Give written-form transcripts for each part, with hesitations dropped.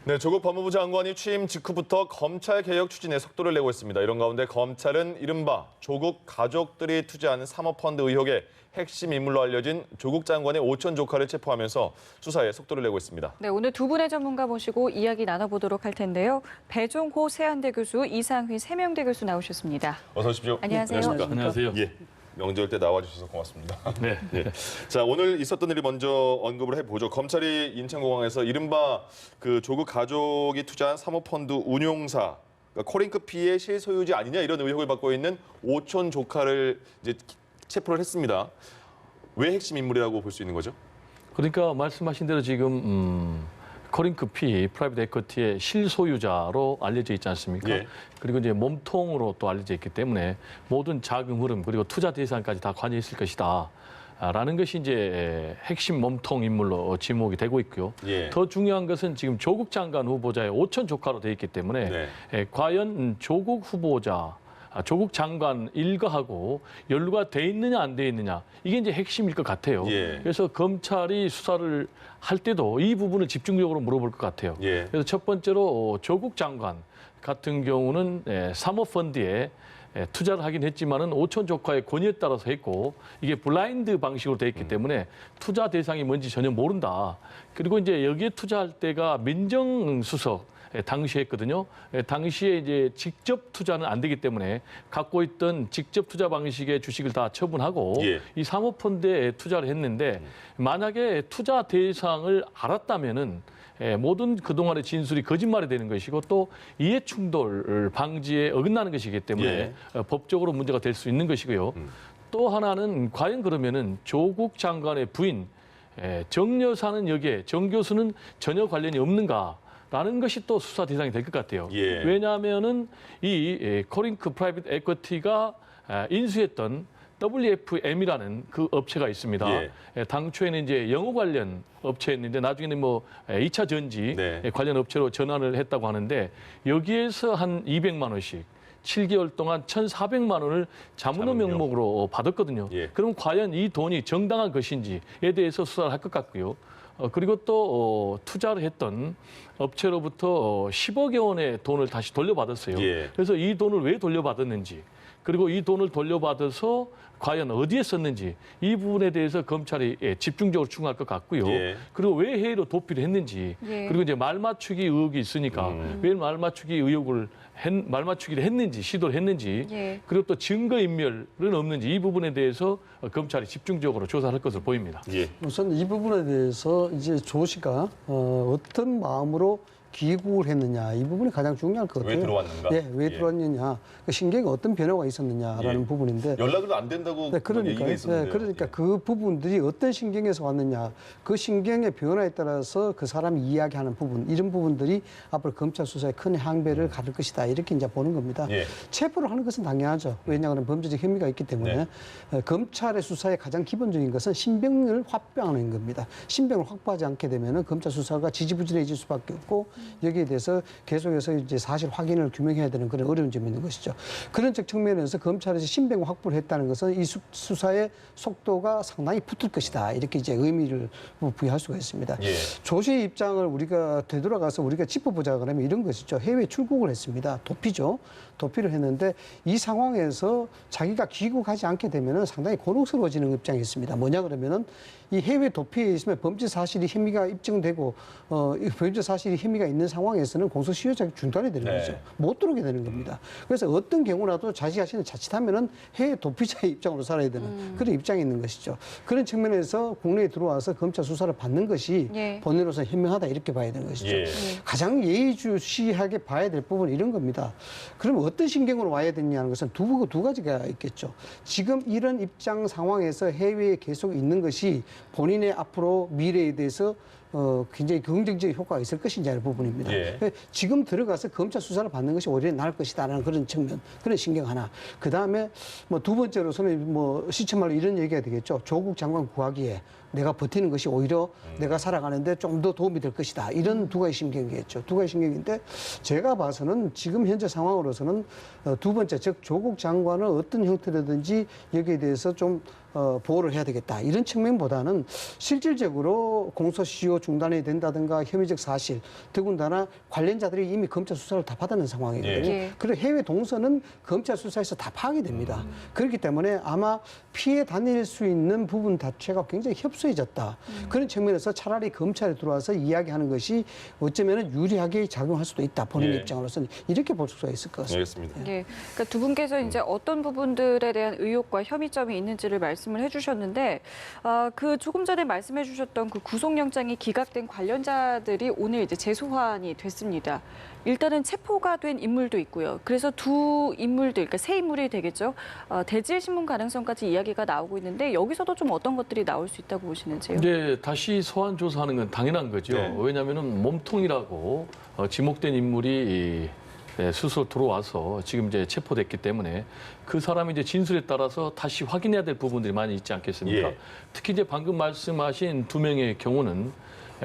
네, 조국 법무부 장관이 취임 직후부터 검찰 개혁 추진에 속도를 내고 있습니다. 이런 가운데 검찰은 이른바 조국 가족들이 투자한 사모펀드 의혹의 핵심 인물로 알려진 조국 장관의 오촌 조카를 체포하면서 수사에 속도를 내고 있습니다. 네, 오늘 두 분의 전문가 모시고 이야기 나눠보도록 할 텐데요. 배종호 세안대 교수, 이상휘 세명대 교수 나오셨습니다. 어서 오십시오. 안녕하세요. 안녕하십니까? 안녕하세요. 예, 명절 때 나와주셔서 고맙습니다. 네. 자, 오늘 있었던 일이 먼저 언급을 해보죠. 검찰이 인천공항에서 이른바 그 조국 가족이 투자한 사모펀드 운용사, 그러니까 코링크피의 실소유지 아니냐 이런 의혹을 받고 있는 오촌 조카를 이제 체포를 했습니다. 왜 핵심 인물이라고 볼 수 있는 거죠? 그러니까 말씀하신 대로 지금 코링크피 프라이빗 에쿼티의 실소유자로 알려져 있지 않습니까? 예. 그리고 이제 몸통으로 또 알려져 있기 때문에 모든 자금 흐름 그리고 투자 대상까지 다 관여 있을 것이다. 라는 것이 이제 핵심 몸통 인물로 지목이 되고 있고요. 예. 더 중요한 것은 지금 조국 장관 후보자의 오촌 조카로 되어 있기 때문에 과연 조국 후보자, 조국 장관 일가하고 연루가 돼 있느냐 안 돼 있느냐 이게 이제 핵심일 것 같아요. 예. 그래서 검찰이 수사를 할 때도 이 부분을 집중적으로 물어볼 것 같아요. 예. 그래서 첫 번째로 조국 장관 같은 경우는 사모펀드에 투자를 하긴 했지만은 오촌 조카의 권유에 따라서 했고 이게 블라인드 방식으로 돼 있기 때문에 투자 대상이 뭔지 전혀 모른다. 그리고 이제 여기에 투자할 때가 민정수석 당시에 했거든요. 당시에 이제 직접 투자는 안 되기 때문에 갖고 있던 직접 투자 방식의 주식을 다 처분하고 이 사모펀드에 투자를 했는데 만약에 투자 대상을 알았다면은 모든 그동안의 진술이 거짓말이 되는 것이고 또 이해충돌 방지에 어긋나는 것이기 때문에 법적으로 문제가 될 수 있는 것이고요. 또 하나는 과연 그러면은 조국 장관의 부인 정 여사는 여기에 정 교수는 전혀 관련이 없는가? 라는 것이 또 수사 대상이 될 것 같아요. 왜냐하면은 이 코링크 프라이빗 에쿼티가 인수했던 WFM이라는 그 업체가 있습니다. 당초에는 이제 영어 관련 업체였는데 나중에는 뭐 2차 전지 관련 업체로 전환을 했다고 하는데 여기에서 한 200만 원씩 7개월 동안 1,400만 원을 자문업 명목으로 받았거든요. 그럼 과연 이 돈이 정당한 것인지에 대해서 수사를 할 것 같고요. 그리고 또 투자를 했던 업체로부터 10억여 원의 돈을 다시 돌려받았어요. 그래서 이 돈을 왜 돌려받았는지 그리고 이 돈을 돌려받아서 과연 어디에 썼는지 이 부분에 대해서 검찰이 집중적으로 추궁할 것 같고요. 그리고 왜 해외로 도피를 했는지 그리고 이제 말맞추기 의혹이 있으니까 왜 말맞추기를 했는지 시도를 했는지 그리고 또 증거인멸은 없는지 이 부분에 대해서 검찰이 집중적으로 조사할 것으로 보입니다. 우선 이 부분에 대해서 이제 조 씨가 어떤 마음으로 귀국을 했느냐 이 부분이 가장 중요할 것 같아요. 왜 들어왔는가? 왜 들어왔느냐, 그 신경에 어떤 변화가 있었느냐라는 부분인데 연락도 안 된다고 얘기가 있었는데요. 그러니까 그 부분들이 어떤 신경에서 왔느냐, 그 신경의 변화에 따라서 그 사람이 이야기하는 부분 이런 부분들이 앞으로 검찰 수사에 큰 향배를 가를 것이다 이렇게 이제 보는 겁니다. 체포를 하는 것은 당연하죠. 왜냐하면 범죄적 혐의가 있기 때문에 검찰의 수사의 가장 기본적인 것은 신병을 확보하는 겁니다. 신병을 확보하지 않게 되면은 검찰 수사가 지지부진해질 수밖에 없고. 여기에 대해서 계속해서 이제 사실 확인을 규명해야 되는 그런 어려운 점이 있는 것이죠. 그런 측면에서 검찰에서 신병 확보를 했다는 것은 이 수사의 속도가 상당히 붙을 것이다. 이렇게 이제 의미를 부여할 수가 있습니다. 조 씨의 입장을 우리가 되돌아가서 우리가 짚어보자 그러면 이런 것이죠. 해외 출국을 했습니다. 도피죠. 도피를 했는데 이 상황에서 자기가 귀국하지 않게 되면은 상당히 곤혹스러워지는 입장이 있습니다. 뭐냐 그러면은 이 해외 도피에 있으면 범죄 사실이 혐의가 입증되고 이 범죄 사실이 혐의가 있는 상황에서는 공소시효자가 중단이 되는 거죠. 못 들어오게 되는 겁니다. 그래서 어떤 경우라도 자기 자신을 자칫하면은 해외 도피자의 입장으로 살아야 되는 그런 입장이 있는 것이죠. 그런 측면에서 국내에 들어와서 검찰 수사를 받는 것이 본인으로서 현명하다 이렇게 봐야 되는 것이죠. 가장 예의주시하게 봐야 될 부분은 이런 겁니다. 그러면 어떤 신경으로 와야 되냐는 것은 두 가지가 있겠죠. 지금 이런 입장 상황에서 해외에 계속 있는 것이 본인의 앞으로 미래에 대해서 굉장히 긍정적인 효과가 있을 것인지라는 부분입니다. 지금 들어가서 검찰 수사를 받는 것이 오히려 나을 것이다라는 그런 측면, 그런 신경 하나. 그 다음에 뭐 두 번째로서는 뭐 시체말로 이런 얘기가 되겠죠. 조국 장관 구하기에 내가 버티는 것이 오히려 내가 살아가는데 좀 더 도움이 될 것이다. 이런 두 가지 신경이겠죠. 두 가지 신경인데 제가 봐서는 지금 현재 상황으로서는 두 번째, 즉 조국 장관은 어떤 형태로든지 여기에 대해서 좀 보호를 해야 되겠다. 이런 측면보다는 실질적으로 공소시효 중단이 된다든가 혐의적 사실, 더군다나 관련자들이 이미 검찰 수사를 다 받았는 상황이거든요. 예. 그리고 해외 동선은 검찰 수사에서 다 파악이 됩니다. 그렇기 때문에 아마 피해 다닐 수 있는 부분 자체가 굉장히 협소해졌다. 그런 측면에서 차라리 검찰에 들어와서 이야기하는 것이 어쩌면 유리하게 작용할 수도 있다. 본인 예. 입장으로서는 이렇게 볼 수가 있을 것 같습니다. 알겠습니다. 예, 그러니까 두 분께서 이제 어떤 부분들에 대한 의혹과 혐의점이 있는지를 말씀을 해주셨는데, 그 조금 전에 말씀해주셨던 그 구속영장이 기각된 관련자들이 오늘 이제 재소환이 됐습니다. 일단은 체포가 된 인물도 있고요. 그래서 두 인물들, 그러니까 세 인물이 되겠죠. 대질 신문 가능성까지 이야기가 나오고 있는데 여기서도 좀 어떤 것들이 나올 수 있다고 보시는지요? 이제 다시 소환 조사하는 건 당연한 거죠. 네. 왜냐하면은 몸통이라고 지목된 인물이 스스로 들어와서 지금 이제 체포됐기 때문에 그 사람이 이제 진술에 따라서 다시 확인해야 될 부분들이 많이 있지 않겠습니까? 예. 특히 이제 방금 말씀하신 두 명의 경우는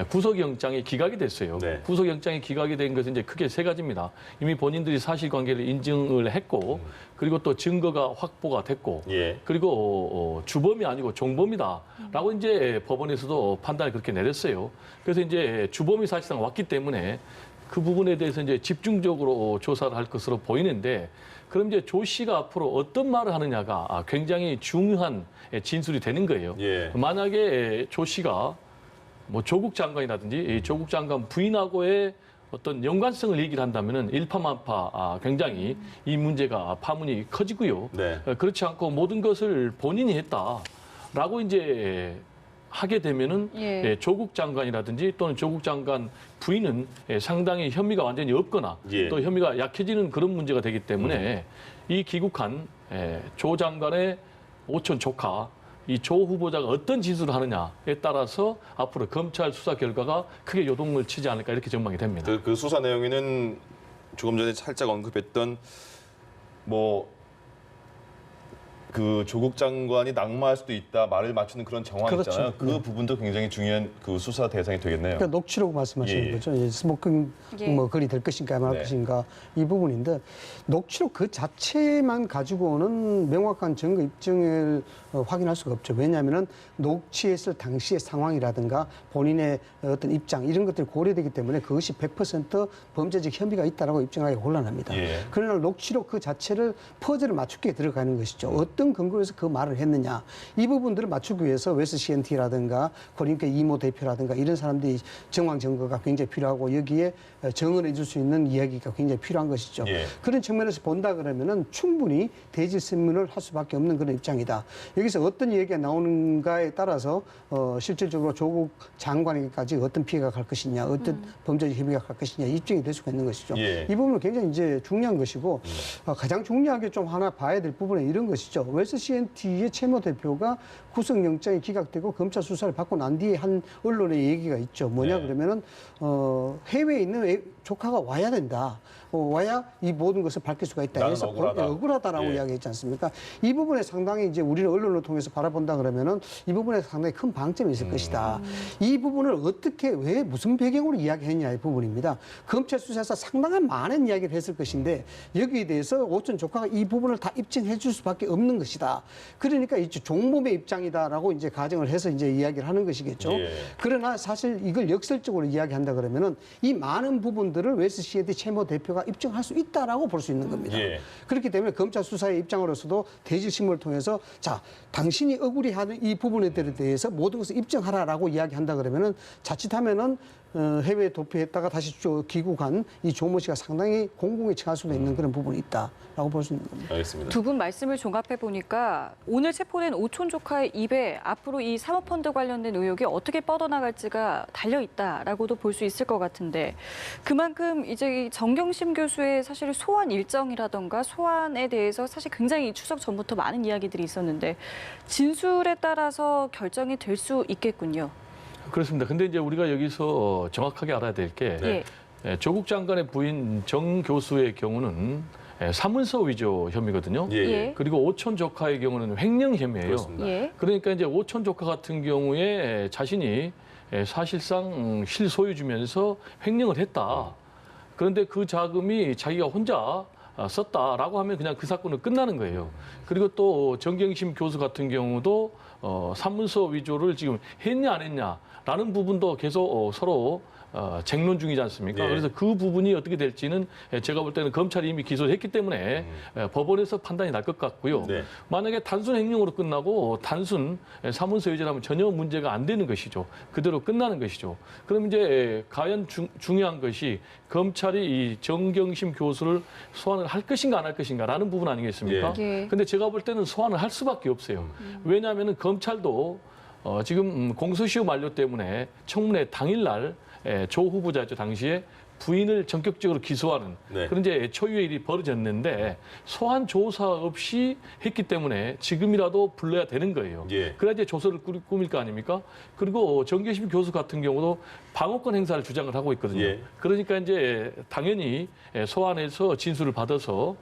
구속영장이 기각이 됐어요. 네. 구속영장이 기각이 된 것은 이제 크게 세 가지입니다. 이미 본인들이 사실관계를 인증을 했고, 그리고 또 증거가 확보가 됐고, 예. 그리고 주범이 아니고 종범이다라고 이제 법원에서도 판단을 그렇게 내렸어요. 그래서 이제 주범이 사실상 왔기 때문에 그 부분에 대해서 이제 집중적으로 조사를 할 것으로 보이는데, 그럼 이제 조 씨가 앞으로 어떤 말을 하느냐가 굉장히 중요한 진술이 되는 거예요. 예. 만약에 조 씨가 뭐 조국 장관이라든지 이 조국 장관 부인하고의 어떤 연관성을 얘기를 한다면은 일파만파 굉장히 이 문제가 파문이 커지고요. 네. 그렇지 않고 모든 것을 본인이 했다라고 이제 하게 되면은 예. 조국 장관이라든지 또는 조국 장관 부인은 상당히 혐의가 완전히 없거나 예. 또 혐의가 약해지는 그런 문제가 되기 때문에 이 귀국한 조 장관의 오촌 조카 이 조 후보자가 어떤 진술을 하느냐에 따라서 앞으로 검찰 수사 결과가 크게 요동을 치지 않을까 이렇게 전망이 됩니다. 그 수사 내용에는 조금 전에 살짝 언급했던 뭐 그 조국 장관이 낙마할 수도 있다 말을 맞추는 그런 정황 그렇죠. 있잖아요. 그 부분도 굉장히 중요한 그 수사 대상이 되겠네요. 그러니까 녹취록 말씀하시는 예. 거죠. 이제 스모킹 예. 뭐 글이 될 것인가 말 네. 것인가 이 부분인데 녹취록 그 자체만 가지고는 명확한 증거 입증을 확인할 수가 없죠. 왜냐하면은 녹취했을 당시의 상황이라든가 본인의 어떤 입장 이런 것들이 고려되기 때문에 그것이 100% 범죄적 혐의가 있다라고 입증하기 곤란합니다. 예. 그러나 녹취록 그 자체를 퍼즐을 맞추기에 들어가는 것이죠. 어떤 근거에서 그 말을 했느냐. 이 부분들을 맞추기 위해서 웨스 CNT라든가 코링크 이모 대표라든가 이런 사람들이 정황 증거가 굉장히 필요하고 여기에 증언해 줄 수 있는 이야기가 굉장히 필요한 것이죠. 예. 그런 측면에서 본다 그러면은 충분히 대질 신문을 할 수밖에 없는 그런 입장이다. 여기서 어떤 얘기가 나오는가에 따라서 실질적으로 조국 장관에게까지 어떤 피해가 갈 것이냐, 어떤 범죄적 혐의가 갈 것이냐 입증이 될 수가 있는 것이죠. 예. 이 부분은 굉장히 이제 중요한 것이고 가장 중요하게 좀 하나 봐야 될 부분은 이런 것이죠. 웨스 CNT의 최모 대표가 구속영장이 기각되고 검찰 수사를 받고 난 뒤에 한 언론의 얘기가 있죠. 뭐냐 네. 그러면은 해외에 있는 조카가 와야 된다. 와야 이 모든 것을 밝힐 수가 있다. 나는 그래서 억울하다. 억울하다라고 예. 이야기했지 않습니까? 이 부분에 상당히 이제 우리는 언론을 통해서 바라본다 그러면은 이 부분에 상당히 큰 방점이 있을 것이다. 이 부분을 어떻게 왜 무슨 배경으로 이야기했냐의 부분입니다. 검찰 수사에서 상당한 많은 이야기를 했을 것인데 여기에 대해서 오촌 조카가 이 부분을 다 입증해 줄 수밖에 없는 것이다. 그러니까 이제 종범의 입장이다라고 이제 가정을 해서 이제 이야기를 하는 것이겠죠. 예. 그러나 사실 이걸 역설적으로 이야기한다 그러면은 이 많은 부분들을 웨스 CNT 최모 대표가 입증할 수 있다라고 볼 수 있는 겁니다. 예. 그렇기 때문에 검찰 수사의 입장으로서도 대질 신문을 통해서 자 당신이 억울해하는 이 부분에 대해서 모든 것을 입증하라라고 이야기한다 그러면은 자칫하면은 해외에 도피했다가 다시 귀국한 이 조모 씨가 상당히 공공에 처할 수도 있는 그런 부분이 있다라고 볼 수 있는 겁니다. 알겠습니다. 두 분 말씀을 종합해 보니까 오늘 체포된 오촌 조카의 입에 앞으로 이 사모펀드 관련된 의혹이 어떻게 뻗어나갈지가 달려 있다라고도 볼 수 있을 것 같은데 그만큼 이제 이 정경심 교수의 사실 소환 일정이라던가 소환에 대해서 사실 굉장히 추석 전부터 많은 이야기들이 있었는데 진술에 따라서 결정이 될 수 있겠군요. 그렇습니다. 근데 이제 우리가 여기서 정확하게 알아야 될 게 예. 조국 장관의 부인 정 교수의 경우는 사문서 위조 혐의거든요. 예. 그리고 오촌 조카의 경우는 횡령 혐의예요. 그렇습니다. 예. 그러니까 이제 오촌 조카 같은 경우에 자신이 사실상 실소유주면서 횡령을 했다. 그런데 그 자금이 자기가 혼자 썼다라고 하면 그냥 그 사건은 끝나는 거예요. 그리고 또 정경심 교수 같은 경우도 사문서 위조를 지금 했냐 안 했냐라는 부분도 계속 서로 쟁론 중이지 않습니까? 네. 그래서 그 부분이 어떻게 될지는 제가 볼 때는 검찰이 이미 기소를 했기 때문에 법원에서 판단이 날 것 같고요. 네. 만약에 단순 횡령으로 끝나고 단순 사문서 위조라면 전혀 문제가 안 되는 것이죠. 그대로 끝나는 것이죠. 그럼 이제 과연 중요한 것이 검찰이 이 정경심 교수를 소환을 할 것인가 안 할 것인가라는 부분 아니겠습니까? 예. 근데 제가 볼 때는 소환을 할 수밖에 없어요. 왜냐하면 검찰도 지금 공소시효 만료 때문에 청문회 당일날 조 후보자였죠, 당시에 부인을 전격적으로 기소하는 네. 그런 이제 초유의 일이 벌어졌는데 소환 조사 없이 했기 때문에 지금이라도 불러야 되는 거예요. 예. 그래야 이제 조서를 꾸밀 거 아닙니까? 그리고 정계심 교수 같은 경우도 방어권 행사를 주장을 하고 있거든요. 예. 그러니까 이제 당연히 소환해서 진술을 받아서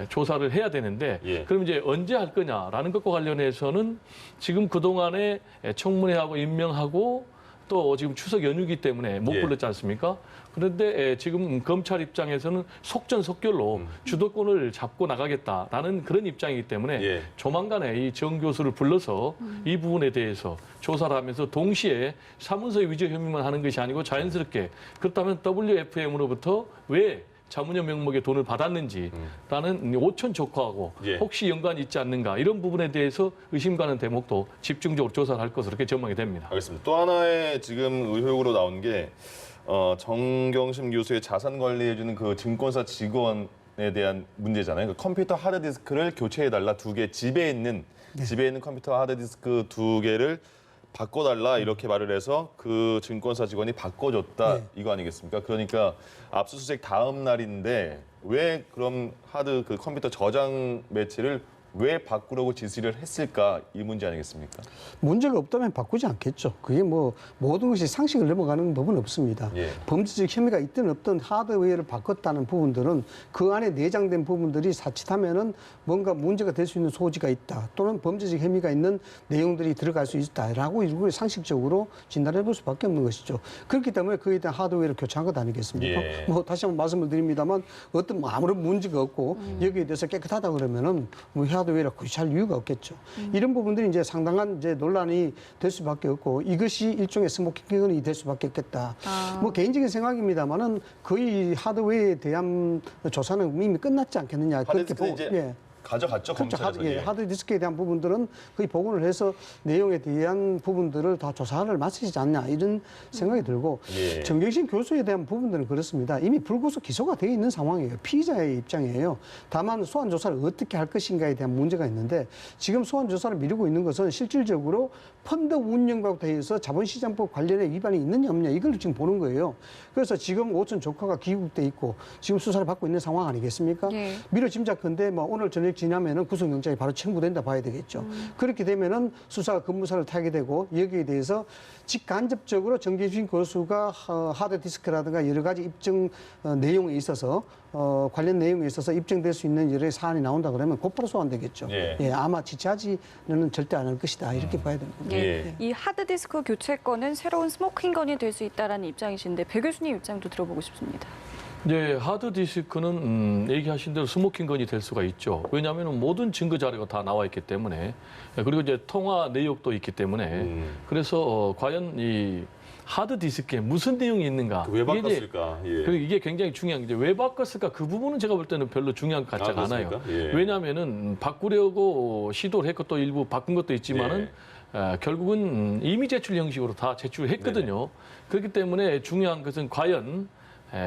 조사를 해야 되는데 예. 그럼 이제 언제 할 거냐라는 것과 관련해서는 지금 그동안에 청문회하고 임명하고 또 지금 추석 연휴이기 때문에 못 예. 불렀지 않습니까? 그런데 지금 검찰 입장에서는 속전속결로 주도권을 잡고 나가겠다라는 그런 입장이기 때문에 예. 조만간에 이 정 교수를 불러서 이 부분에 대해서 조사를 하면서 동시에 사문서 위조 혐의만 하는 것이 아니고 자연스럽게 그렇다면 WFM으로부터 왜 자문료 명목의 돈을 받았는지라는 오촌 조카하고 예. 혹시 연관이 있지 않는가 이런 부분에 대해서 의심 가는 대목도 집중적으로 조사를 할 것으로 그렇게 전망이 됩니다. 알겠습니다. 또 하나의 지금 의혹으로 나온 게 정경심 교수의 자산 관리해주는 그 증권사 직원에 대한 문제잖아요. 그 컴퓨터 하드디스크를 교체해달라 2개 집에 있는 컴퓨터 하드디스크 2개를 바꿔달라 이렇게 말을 해서 그 증권사 직원이 바꿔줬다 이거 아니겠습니까? 그러니까 압수수색 다음 날인데 왜 그럼 그 컴퓨터 저장 매체를 왜 바꾸려고 지시를 했을까 이 문제 아니겠습니까? 문제가 없다면 바꾸지 않겠죠. 그게 뭐 모든 것이 상식을 넘어가는 법은 없습니다. 예. 범죄적 혐의가 있든 없든 하드웨어를 바꿨다는 부분들은 그 안에 내장된 부분들이 자칫하면은 뭔가 문제가 될 수 있는 소지가 있다. 또는 범죄적 혐의가 있는 내용들이 들어갈 수 있다라고 이걸 상식적으로 진단해 볼 수밖에 없는 것이죠. 그렇기 때문에 그에 대한 하드웨어를 교체한 것 아니겠습니까? 예. 뭐 다시 한번 말씀을 드립니다만 어떤 뭐 아무런 문제가 없고 여기에 대해서 깨끗하다 그러면은 뭐 하드웨어를 구시할 이유가 없겠죠. 이런 부분들이 이제 상당한 이제 논란이 될 수밖에 없고 이것이 일종의 스모킹건이 될 수밖에 없겠다. 뭐 개인적인 생각입니다만은 거의 하드웨어에 대한 조사는 이미 끝났지 않겠느냐. 그렇게 하드디스크는 보고 이제 가져갔죠, 그렇죠. 검찰에서. 하드디스크에 대한 부분들은 거의 복원을 해서 내용에 대한 부분들을 다 조사를 마치지 않냐 이런 생각이 들고 예. 정경심 교수에 대한 부분들은 그렇습니다. 이미 불구속 기소가 되어 있는 상황이에요. 피의자의 입장이에요. 다만 소환 조사를 어떻게 할 것인가에 대한 문제가 있는데 지금 소환 조사를 미루고 있는 것은 실질적으로 펀드 운영과 대해서 자본시장법 관련의 위반이 있느냐 없느냐 이걸 지금 보는 거예요. 그래서 지금 오촌 조카가 귀국돼 있고 지금 수사를 받고 있는 상황 아니겠습니까? 예. 미뤄 짐작컨대 뭐 오늘 저녁 지나면은 구속영장이 바로 청구된다 봐야 되겠죠. 그렇게 되면은 수사가 급무사를 타게 되고 여기에 대해서 직간접적으로 정경심 교수가 하드디스크라든가 여러 가지 입증 내용에 있어서 관련 내용에 있어서 입증될 수 있는 여러 사안이 나온다 그러면 곧바로 소환되겠죠. 예. 아마 지체하지는 절대 안 할 것이다 이렇게 봐야 되는 겁니다. 예. 이 하드디스크 교체권은 새로운 스모킹건이 될 수 있다라는 입장이신데 배 교수님 입장도 들어보고 싶습니다. 네, 하드디스크는 얘기하신 대로 스모킹건이 될 수가 있죠. 왜냐하면 모든 증거 자료가 다 나와 있기 때문에 그리고 이제 통화 내역도 있기 때문에 그래서 과연 이 하드디스크에 무슨 내용이 있는가? 왜 이게 이제 바꿨을까? 예. 그리고 이게 굉장히 중요한 게 왜 바꿨을까? 그 부분은 제가 볼 때는 별로 중요한 것 같지가 않아요. 그렇습니까? 예. 왜냐하면은 바꾸려고 시도를 했고 또 일부 바꾼 것도 있지만은 결국은 이미 제출 형식으로 다 제출했거든요. 그렇기 때문에 중요한 것은 과연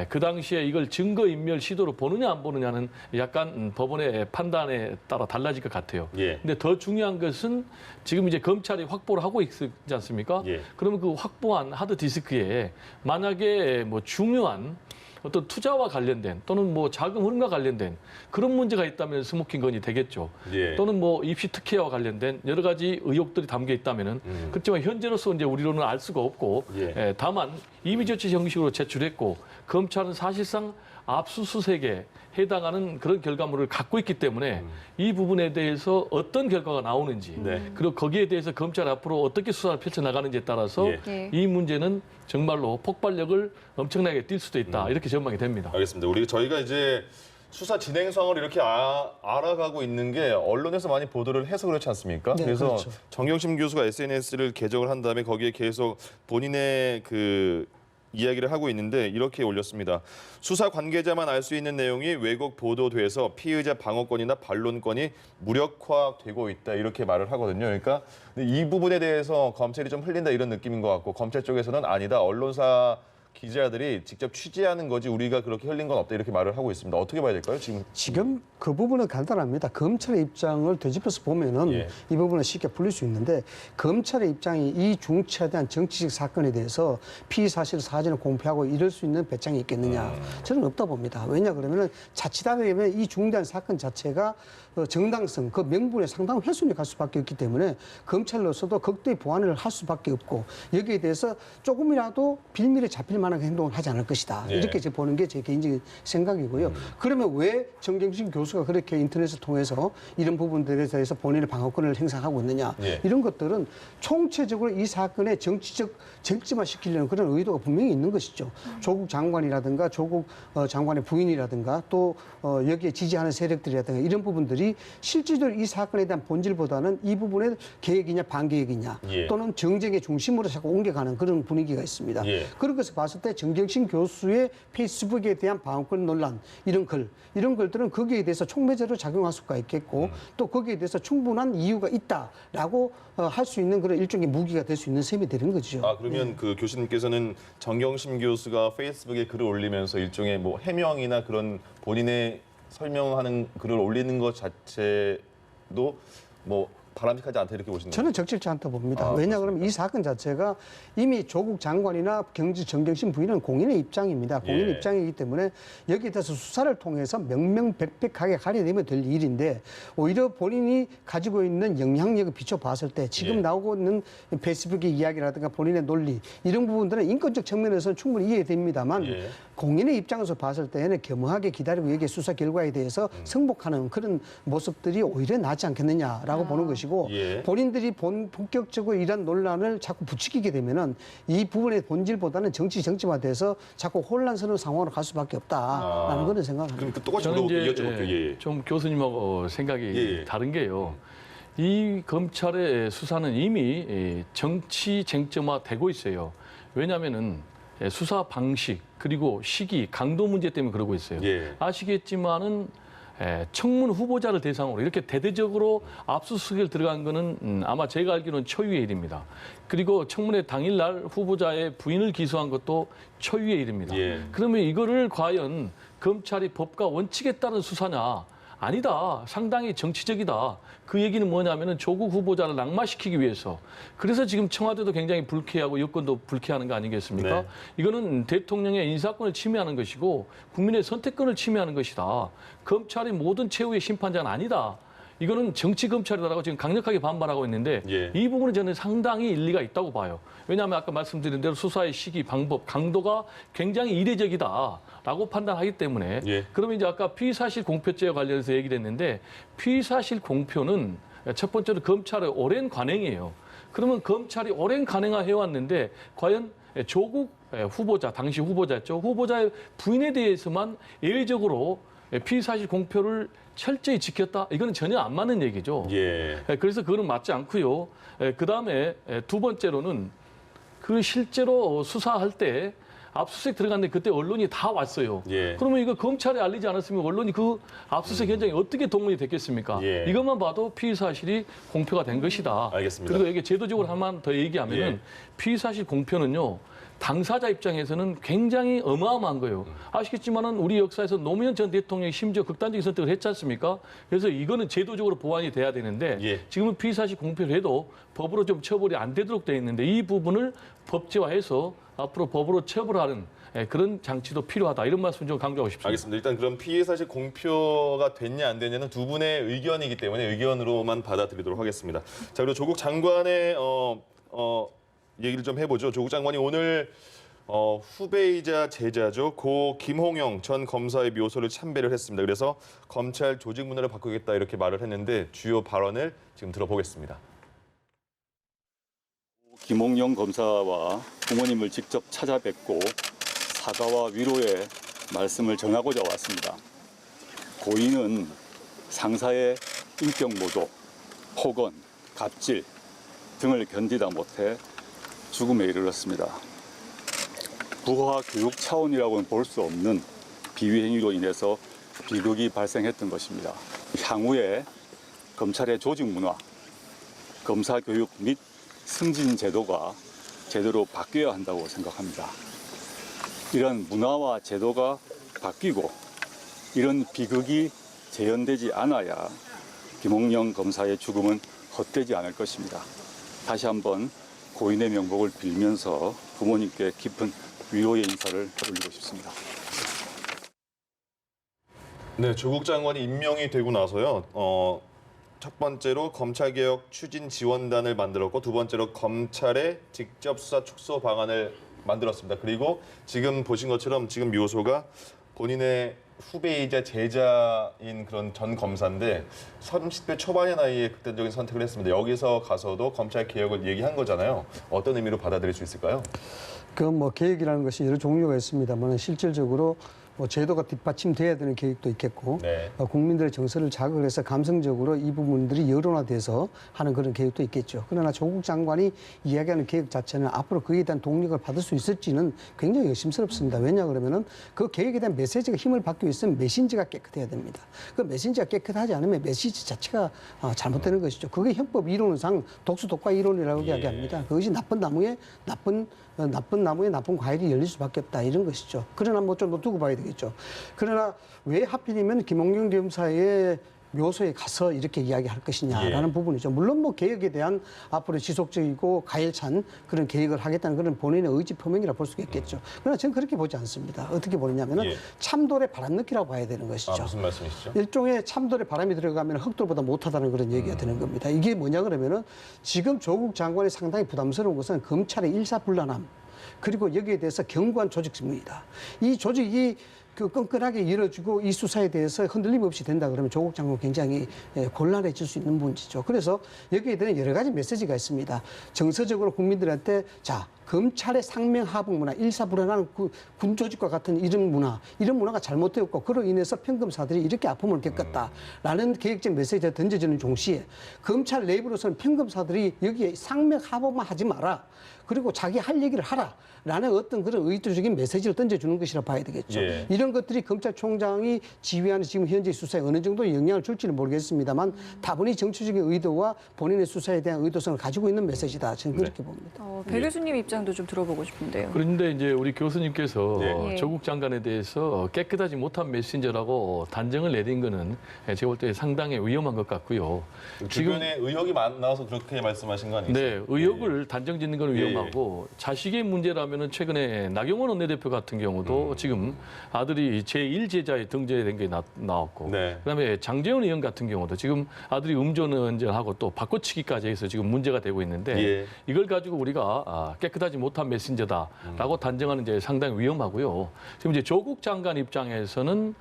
그 당시에 이걸 증거인멸 시도로 보느냐 안 보느냐는 약간 법원의 판단에 따라 달라질 것 같아요. 예. 근데 더 중요한 것은 지금 이제 검찰이 확보를 하고 있지 않습니까? 예. 그러면 그 확보한 하드디스크에 만약에 뭐 중요한 어떤 투자와 관련된 또는 뭐 자금 흐름과 관련된 그런 문제가 있다면 스모킹건이 되겠죠. 예. 또는 뭐 입시 특혜와 관련된 여러 가지 의혹들이 담겨 있다면은 그렇지만 현재로서 이제 우리로는 알 수가 없고 예. 다만 이미저치 형식으로 제출했고 검찰은 사실상 압수수색에 해당하는 그런 결과물을 갖고 있기 때문에 이 부분에 대해서 어떤 결과가 나오는지 네. 그리고 거기에 대해서 검찰 앞으로 어떻게 수사를 펼쳐나가는지에 따라서 예. 이 문제는 정말로 폭발력을 엄청나게 띌 수도 있다. 이렇게 전망이 됩니다. 알겠습니다. 저희가 이제 수사 진행 상황을 이렇게 알아가고 있는 게 언론에서 많이 보도를 해서 그렇지 않습니까? 네, 그래서 그렇죠. 정경심 교수가 SNS를 개정을 한 다음에 거기에 계속 본인의 그 이야기를 하고 있는데 이렇게 올렸습니다. 수사 관계자만 알 수 있는 내용이 왜곡 보도돼서 피의자 방어권이나 반론권이 무력화되고 있다 이렇게 말을 하거든요. 그러니까 이 부분에 대해서 검찰이 좀 흘린다 이런 느낌인 것 같고 검찰 쪽에서는 아니다. 언론사 기자들이 직접 취재하는 거지 우리가 그렇게 흘린 건 없다 이렇게 말을 하고 있습니다. 어떻게 봐야 될까요? 지금 그 부분은 간단합니다. 검찰의 입장을 되짚어서 보면은 예. 이 부분은 쉽게 풀릴 수 있는데 검찰의 입장이 이 중치에 대한 정치적 사건에 대해서 피의 사실 사진을 공표하고 이럴 수 있는 배짱이 있겠느냐? 저는 없다 봅니다. 왜냐 그러면은 자칫하게 되면 이 중대한 사건 자체가 정당성, 그 명분에 상당한 훼손이 갈 수밖에 없기 때문에 검찰로서도 극도의 보완을 할 수밖에 없고 여기에 대해서 조금이라도 빌미를 잡힐 만한 행동을 하지 않을 것이다. 예. 이렇게 이제 보는 게 제 개인적인 생각이고요. 그러면 왜 정경심 교수가 그렇게 인터넷을 통해서 이런 부분들에 대해서 본인의 방어권을 행사하고 있느냐. 예. 이런 것들은 총체적으로 이 사건의 정치적 쟁점화시키려는 그런 의도가 분명히 있는 것이죠. 조국 장관이라든가 조국 장관의 부인이라든가 또 여기에 지지하는 세력들이라든가 이런 부분들이 실질적으로 이 사건에 대한 본질보다는 이 부분에 계획이냐 반계획이냐 예. 또는 정쟁의 중심으로 자꾸 옮겨가는 그런 분위기가 있습니다. 예. 그런 것을 봤을 때 정경심 교수의 페이스북에 대한 방어권 논란 이런 글들은 거기에 대해서 촉매제로 작용할 수가 있겠고 또 거기에 대해서 충분한 이유가 있다라고 할 수 있는 그런 일종의 무기가 될 수 있는 셈이 되는 거죠. 아 그러면 그 교수님께서는 정경심 교수가 페이스북에 글을 올리면서 일종의 뭐 해명이나 그런 본인의 설명하는 글을 올리는 것 자체도 뭐 바람직하지 않다 이렇게 보시는 거예요? 저는 적절치 않다 봅니다. 왜냐 그러면 이 사건 자체가 이미 조국 장관이나 정경심 부인은 공인의 입장입니다. 공인의 예. 입장이기 때문에 여기에 대해서 수사를 통해서 명명백백하게 가려내면 될 일인데 오히려 본인이 가지고 있는 영향력을 비춰봤을 때 지금 예. 나오고 있는 페이스북의 이야기라든가 본인의 논리 이런 부분들은 인권적 측면에서는 충분히 이해됩니다만 예. 공인의 입장에서 봤을 때는 겸허하게 기다리고 여기에 수사 결과에 대해서 승복하는 그런 모습들이 오히려 낫지 않겠느냐라고 보는 것이고 예. 본인들이 본격적으로 이런 논란을 자꾸 부추기게 되면은 이 부분의 본질보다는 정치화돼서 자꾸 혼란스러운 상황으로 갈 수밖에 없다라는 그런 생각을 합니다. 그럼 그 똑같이 저는 이제 여쭤볼게요. 예. 좀 교수님하고 생각이 예. 다른 게요. 이 검찰의 수사는 이미 정치 쟁점화되고 있어요. 왜냐하면은 수사 방식 그리고 시기, 강도 문제 때문에 그러고 있어요. 예. 아시겠지만은 청문 후보자를 대상으로 이렇게 대대적으로 압수수색을 들어간 거는 아마 제가 알기로는 초유의 일입니다. 그리고 청문회 당일날 후보자의 부인을 기소한 것도 초유의 일입니다. 예. 그러면 이거를 과연 검찰이 법과 원칙에 따른 수사냐? 아니다. 상당히 정치적이다. 그 얘기는 뭐냐면은 조국 후보자를 낙마시키기 위해서. 그래서 지금 청와대도 굉장히 불쾌하고 여권도 불쾌하는 거 아니겠습니까? 네. 이거는 대통령의 인사권을 침해하는 것이고 국민의 선택권을 침해하는 것이다. 검찰이 모든 최후의 심판자는 아니다. 이거는 정치 검찰이다라고 지금 강력하게 반발하고 있는데 예. 이 부분은 저는 상당히 일리가 있다고 봐요. 왜냐하면 아까 말씀드린 대로 수사의 시기, 방법, 강도가 굉장히 이례적이다라고 판단하기 때문에 예. 그러면 이제 아까 피의사실 공표죄와 관련해서 얘기를 했는데 피의사실 공표는 첫 번째로 검찰의 오랜 관행이에요. 그러면 검찰이 오랜 관행화 해왔는데 과연 조국 후보자, 당시 후보자였죠. 후보자의 부인에 대해서만 예외적으로 피의사실 공표를 철저히 지켰다? 이거는 전혀 안 맞는 얘기죠. 예. 그래서 그거는 맞지 않고요. 그다음에 두 번째로는 그 실제로 수사할 때 압수수색 들어갔는데 그때 언론이 다 왔어요. 예. 그러면 이거 검찰에 알리지 않았으면 언론이 그 압수수색 현장에 어떻게 동원이 됐겠습니까? 예. 이것만 봐도 피의사실이 공표가 된 것이다. 알겠습니다. 그리고 이게 제도적으로 한번 더 얘기하면은 예. 피의사실 공표는요. 당사자 입장에서는 굉장히 어마어마한 거예요. 아시겠지만은 우리 역사에서 노무현 전 대통령이 심지어 극단적인 선택을 했지 않습니까? 그래서 이거는 제도적으로 보완이 돼야 되는데 예. 지금은 피의사실 공표를 해도 법으로 좀 처벌이 안 되도록 돼 있는데 이 부분을 법제화해서 앞으로 법으로 처벌하는 그런 장치도 필요하다. 이런 말씀 좀 강조하고 싶습니다. 알겠습니다. 일단 그럼 피해 사실 공표가 됐냐 안 됐냐는 두 분의 의견이기 때문에 의견으로만 받아들이도록 하겠습니다. 자, 그리고 조국 장관의 얘기를 좀 해보죠. 조국 장관이 오늘 후배이자 제자죠. 고 김홍영 전 검사의 묘소를 참배를 했습니다. 그래서 검찰 조직 문화를 바꾸겠다 이렇게 말을 했는데 주요 발언을 지금 들어보겠습니다. 김홍영 검사와 부모님을 직접 찾아뵙고 사과와 위로의 말씀을 전하고자 왔습니다. 고인은 상사의 인격 모독, 폭언, 갑질 등을 견디다 못해 죽음에 이르렀습니다. 부하 교육 차원이라고는 볼 수 없는 비위행위로 인해서 비극이 발생했던 것입니다. 향후에 검찰의 조직 문화, 검사 교육 및 승진 제도가 제대로 바뀌어야 한다고 생각합니다. 이런 문화와 제도가 바뀌고 이런 비극이 재현되지 않아야 김홍영 검사의 죽음은 헛되지 않을 것입니다. 다시 한번 고인의 명복을 빌면서 부모님께 깊은 위로의 인사를 올리고 싶습니다. 네, 조국 장관이 임명이 되고 나서요. 첫 번째로 검찰개혁 추진 지원단을 만들었고 두 번째로 검찰의 직접 수사 축소 방안을 만들었습니다. 그리고 지금 보신 것처럼 지금 묘소가 본인의 후배이자 제자인 그런 전 검사인데 30대 초반의 나이에 극단적인 선택을 했습니다. 여기서 가서도 검찰 개혁을 얘기한 거잖아요. 어떤 의미로 받아들일 수 있을까요? 그 뭐 계획이라는 것이 여러 종류가 있습니다만 실질적으로 뭐 제도가 뒷받침돼야 되는 계획도 있겠고 네. 국민들의 정서를 자극을 해서 감성적으로 이 부분들이 여론화돼서 하는 그런 계획도 있겠죠. 그러나 조국 장관이 이야기하는 계획 자체는 앞으로 그에 대한 동력을 받을 수 있을지는 굉장히 의심스럽습니다. 왜냐 그러면은 그 계획에 대한 메시지가 힘을 받기 위해서는 메신저가 깨끗해야 됩니다. 그 메신저가 깨끗하지 않으면 메시지 자체가 잘못되는 것이죠. 그게 형법 이론상 독수 독과 이론이라고 이야기합니다. 그것이 나쁜 나무에 나쁜 과일이 열릴 수밖에 없다 이런 것이죠. 그러나 뭐 좀 더 두고 봐야 되겠죠. 그러나 왜 하필이면 김홍영 검사의 묘소에 가서 이렇게 이야기할 것이냐라는 부분이죠. 물론 뭐 개혁에 대한 앞으로 지속적이고 가열찬 그런 계획을 하겠다는 그런 본인의 의지 표명이라 볼 수가 있겠죠. 그러나 저는 그렇게 보지 않습니다. 어떻게 보느냐면은 참돌의 바람넣기라고 봐야 되는 것이죠. 무슨 말씀이시죠? 일종의 참돌에 바람이 들어가면 흑돌보다 못하다는 그런 얘기가 되는 겁니다. 이게 뭐냐 그러면은 지금 조국 장관이 상당히 부담스러운 것은 검찰의 일사불란함 그리고 여기에 대해서 견고한 조직입니다. 이 조직이 그 끈끈하게 이뤄지고 이 수사에 대해서 흔들림 없이 된다 그러면 조국 장관 굉장히 곤란해질 수 있는 문제죠. 그래서 여기에 대한 여러 가지 메시지가 있습니다. 정서적으로 국민들한테 자 검찰의 상명하복 문화, 일사불란한 군 조직과 같은 이런 문화가 잘못되었고 그로 인해서 평검사들이 이렇게 아픔을 겪었다라는 계획적 메시지가 던져지는 동시에 검찰 내부로서는 평검사들이 여기에 상명하복만 하지 마라. 그리고 자기 할 얘기를 하라라는 어떤 그런 의도적인 메시지를 던져주는 것이라 봐야 되겠죠. 예. 이런 것들이 검찰총장이 지휘하는 지금 현재 수사에 어느 정도 영향을 줄지는 모르겠습니다만 다분히 정치적인 의도와 본인의 수사에 대한 의도성을 가지고 있는 메시지다. 저는 그렇게 봅니다. 배 교수님 입장도 좀 들어보고 싶은데요. 그런데 이제 우리 교수님께서 네. 조국 장관에 대해서 깨끗하지 못한 메신저라고 단정을 내린 거는 제가 볼 때 상당히 위험한 것 같고요. 주변에 의혹이 나와서 그렇게 말씀하신 거 아니겠어요? 네, 의혹을 단정 짓는 건 예. 위험하고 자식의 문제라면은 최근에 나경원 원내대표 같은 경우도 지금 아들이 제1제자에 등재된 게 나왔고 네. 그다음에 장제원 의원 같은 경우도 지금 아들이 음주운전하고 또 바꿔치기까지 해서 지금 문제가 되고 있는데 예. 이걸 가지고 우리가 깨끗하지 못한 메신저다라고 단정하는 게 상당히 위험하고요. 지금 이제 조국 장관 입장에서는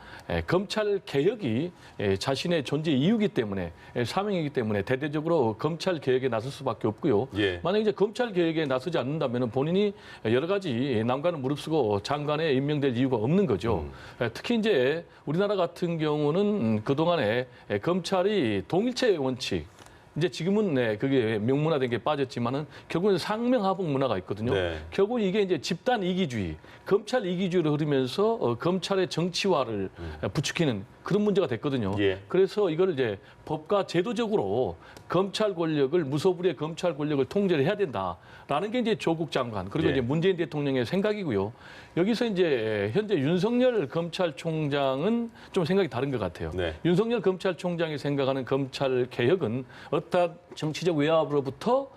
검찰 개혁이 자신의 존재 이유이기 때문에 사명이기 때문에 대대적으로 검찰 개혁에 나설 수밖에 없고요. 예. 만약 이제 검찰 개혁에 나서지 않는다면 본인이 여러 가지 난관을 무릅쓰고 장관에 임명될 이유가 없는 거죠. 특히 이제 우리나라 같은 경우는 그동안에 검찰이 동일체 원칙 이제 지금은 그게 명문화된 게 빠졌지만은 결국은 상명하복 문화가 있거든요. 네. 결국 이게 이제 집단 이기주의, 검찰 이기주의로 흐르면서 검찰의 정치화를 부추기는 그런 문제가 됐거든요. 예. 그래서 이걸 이제 법과 제도적으로 검찰 권력을 무소불위의 검찰 권력을 통제를 해야 된다라는 게 이제 조국 장관 그리고 예. 이제 문재인 대통령의 생각이고요. 여기서 이제 현재 윤석열 검찰총장은 좀 생각이 다른 것 같아요. 네. 윤석열 검찰총장이 생각하는 검찰 개혁은 어떤 정치적 외압으로부터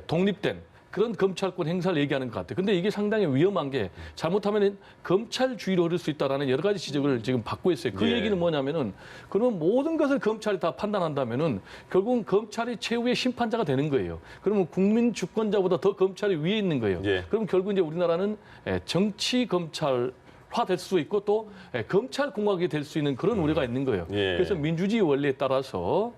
독립된 그런 검찰권 행사를 얘기하는 것 같아요. 근데 이게 상당히 위험한 게 잘못하면 검찰주의로 흐를 수 있다라는 여러 가지 지적을 지금 받고 있어요. 그 예. 얘기는 뭐냐면은 그러면 모든 것을 검찰이 다 판단한다면은 결국은 검찰이 최후의 심판자가 되는 거예요. 그러면 국민 주권자보다 더 검찰이 위에 있는 거예요. 예. 그럼 결국 이제 우리나라는 정치 검찰 화될 수 있고 또 검찰 공화국이 될 수 있는 그런 우려가 있는 거예요. 예. 그래서 민주주의 원리에 따라서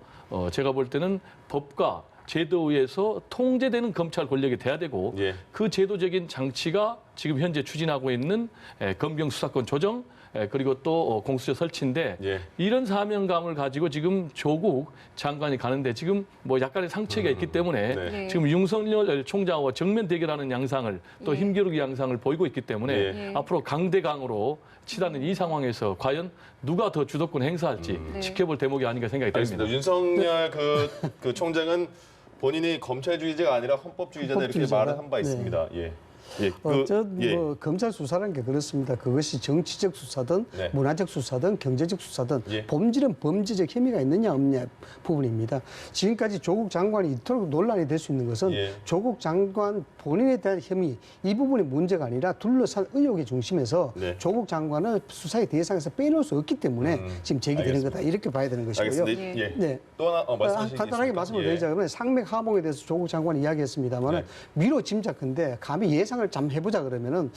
제가 볼 때는 법과 제도에 의해서 통제되는 검찰 권력이 돼야 되고 예. 그 제도적인 장치가 지금 현재 추진하고 있는 검경 수사권 조정 그리고 또 공수처 설치인데 예. 이런 사명감을 가지고 지금 조국 장관이 가는데 지금 뭐 약간의 상처가 있기 때문에 네. 네. 지금 윤석열 총장과 정면 대결하는 양상을 또 예. 힘겨루기 양상을 보이고 있기 때문에 예. 앞으로 강대강으로 치닫는 이 상황에서 과연 누가 더 주도권 행사할지 네. 지켜볼 대목이 아닌가 생각이 됩니다. 알겠습니다. 윤석열 그 총장은 본인이 검찰주의자가 아니라 헌법주의자다 이렇게 헌법주의자다. 말을 한 바 네. 있습니다. 예. 예. 뭐 검찰 수사라는 게 그렇습니다. 그것이 정치적 수사든 네. 문화적 수사든 경제적 수사든 예. 본질은 범죄적 혐의가 있느냐 없느냐 부분입니다. 지금까지 조국 장관이 이토록 논란이 될 수 있는 것은 예. 조국 장관 본인에 대한 혐의 이 부분이 문제가 아니라 둘러싼 의혹의 중심에서 네. 조국 장관을 수사의 대상에서 빼놓을 수 없기 때문에 지금 제기되는 알겠습니다. 거다 이렇게 봐야 되는 것이고요. 알겠습니다. 예. 네. 또 하나 말씀하시겠습니까? 간단하게 말씀을 드리자면 상맥 하봉에 대해서 조국 장관이 이야기했습니다만 네. 미로 짐작컨대 감히 예상을 좀 해보자 그러면은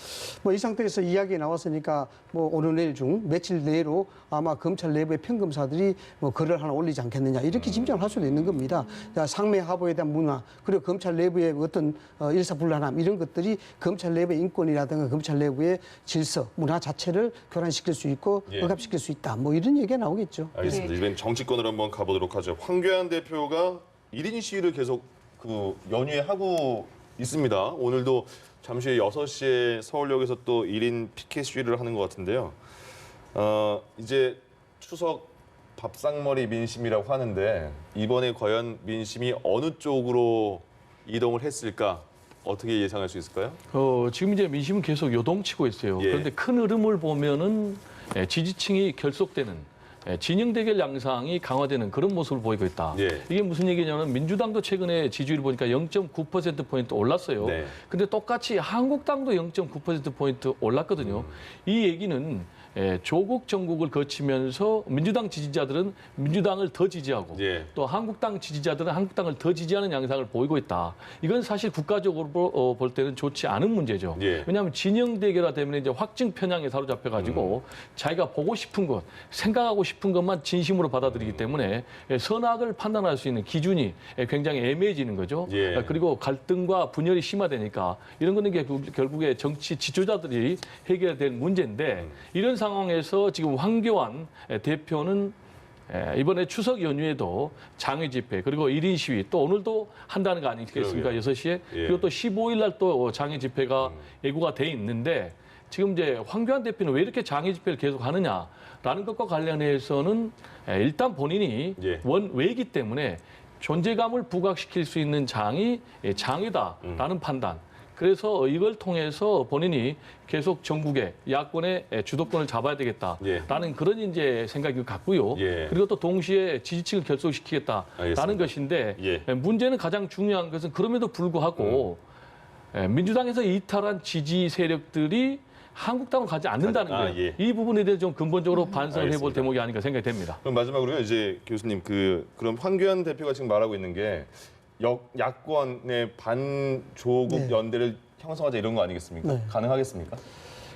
뭐 이 상태에서 이야기 나왔으니까 뭐 오늘 내일 중 며칠 내로 아마 검찰 내부의 평검사들이 뭐 글을 하나 올리지 않겠느냐 이렇게 짐작을 할 수도 있는 겁니다. 자, 상맥 하보에 대한 문화 그리고 검찰 내부의 어떤 일사불란함 이런 것들이 검찰 내부의 인권이라든가 검찰 내부의 질서 문화 자체를 교란시킬 수 있고 예. 억압시킬 수 있다. 뭐 이런 얘기가 나오겠죠. 알겠습니다. 이번 정치권으로 한번 가보도록 하죠. 황교안 대표가 1인 시위를 계속 그 연휴에 하고 있습니다. 오늘도 잠시 후에 6시에 서울역에서 또 1인 피켓 시위를 하는 것 같은데요. 이제 추석 밥상머리 민심이라고 하는데 이번에 과연 민심이 어느 쪽으로 이동을 했을까? 어떻게 예상할 수 있을까요? 지금 이제 민심은 계속 요동치고 있어요. 예. 그런데 큰 흐름을 보면은 지지층이 결속되는 진영 대결 양상이 강화되는 그런 모습을 보이고 있다. 예. 이게 무슨 얘기냐면 민주당도 최근에 지지율 보니까 0.9%포인트 올랐어요. 네. 근데 똑같이 한국당도 0.9%포인트 올랐거든요. 이 얘기는 조국 정국을 거치면서 민주당 지지자들은 민주당을 더 지지하고 예. 또 한국당 지지자들은 한국당을 더 지지하는 양상을 보이고 있다. 이건 사실 국가적으로 볼 때는 좋지 않은 문제죠. 예. 왜냐하면 진영 대결화 때문에 이제 확증 편향에 사로잡혀가지고 자기가 보고 싶은 것, 생각하고 싶은 것만 진심으로 받아들이기 때문에 선악을 판단할 수 있는 기준이 굉장히 애매해지는 거죠. 예. 그리고 갈등과 분열이 심화되니까 이런 거는 결국에 정치 지도자들이 해결될 문제인데 이런 상황에서 지금 황교안 대표는 이번에 추석 연휴에도 장외 집회 그리고 1인 시위 또 오늘도 한다는 거 아니겠습니까? 그러게요. 6시에. 예. 그리고 또 15일 날 또 장외 집회가 예고가 돼 있는데 지금 이제 황교안 대표는 왜 이렇게 장외 집회를 계속 하느냐라는 것과 관련해서는 일단 본인이 예. 원외이기 때문에 존재감을 부각시킬 수 있는 장이 장이다라는 판단. 그래서 이걸 통해서 본인이 계속 전국의 야권의 주도권을 잡아야 되겠다라는 예. 그런 이제 생각이 같고요. 예. 그리고 또 동시에 지지층을 결속시키겠다라는 알겠습니다. 것인데 예. 문제는 가장 중요한 것은 그럼에도 불구하고 민주당에서 이탈한 지지 세력들이 한국당으로 가지 않는다는 거예요. 예. 이 부분에 대해서 좀 근본적으로 반성을 해볼 알겠습니다. 대목이 아닌가 생각이 됩니다. 그럼 마지막으로요, 이제 교수님 그럼 황교안 대표가 지금 말하고 있는 게 야권의 반조국 네. 연대를 형성하자 이런 거 아니겠습니까? 네. 가능하겠습니까?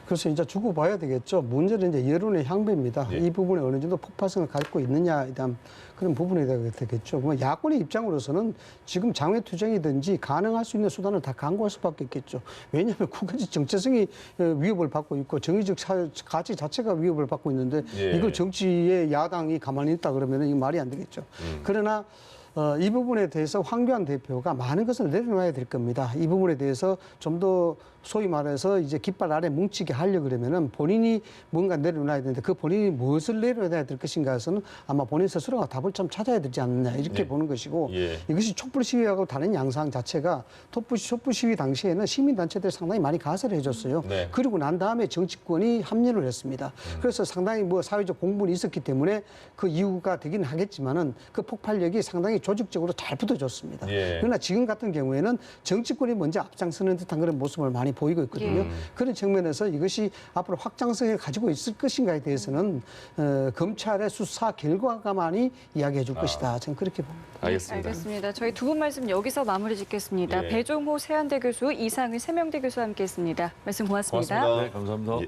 그래서 이제 두고 봐야 되겠죠. 문제는 이제 여론의 향배입니다. 예. 이 부분에 어느 정도 폭발성을 갖고 있느냐에 대한 그런 부분이 되겠죠. 뭐 야권의 입장으로서는 지금 장외 투쟁이든지 가능할 수 있는 수단을 다 강구할 수밖에 없겠죠. 왜냐하면 국가적 정체성이 위협을 받고 있고 정의적 가치 자체가 위협을 받고 있는데 예. 이걸 정치의 야당이 가만히 있다 그러면 이거 말이 안 되겠죠. 그러나 이 부분에 대해서 황교안 대표가 많은 것을 내려놔야 될 겁니다. 이 부분에 대해서 좀 더 소위 말해서 이제 깃발 아래 뭉치게 하려고 그러면은 본인이 뭔가 내려놔야 되는데 그 본인이 무엇을 내려놔야 될 것인가에서는 아마 본인 스스로가 답을 좀 찾아야 되지 않느냐 이렇게 네. 보는 것이고 예. 이것이 촛불 시위하고 다른 양상 자체가 촛불 시위 당시에는 시민단체들이 상당히 많이 가세를 해줬어요. 네. 그리고 난 다음에 정치권이 합류를 했습니다. 그래서 상당히 뭐 사회적 공분이 있었기 때문에 그 이유가 되긴 하겠지만은 그 폭발력이 상당히 조직적으로 잘 붙어줬습니다. 예. 그러나 지금 같은 경우에는 정치권이 먼저 앞장서는 듯한 그런 모습을 많이 보이고 있거든요. 예. 그런 측면에서 이것이 앞으로 확장성을 가지고 있을 것인가에 대해서는 검찰의 수사 결과가만이 이야기해 줄 것이다. 저는 그렇게 봅니다. 알겠습니다. 알겠습니다. 저희 두 분 말씀 여기서 마무리 짓겠습니다. 예. 배종호 세한대 교수, 이상의 세명대 교수와 함께했습니다. 말씀 고맙습니다. 고맙습니다. 네, 감사합니다. 예.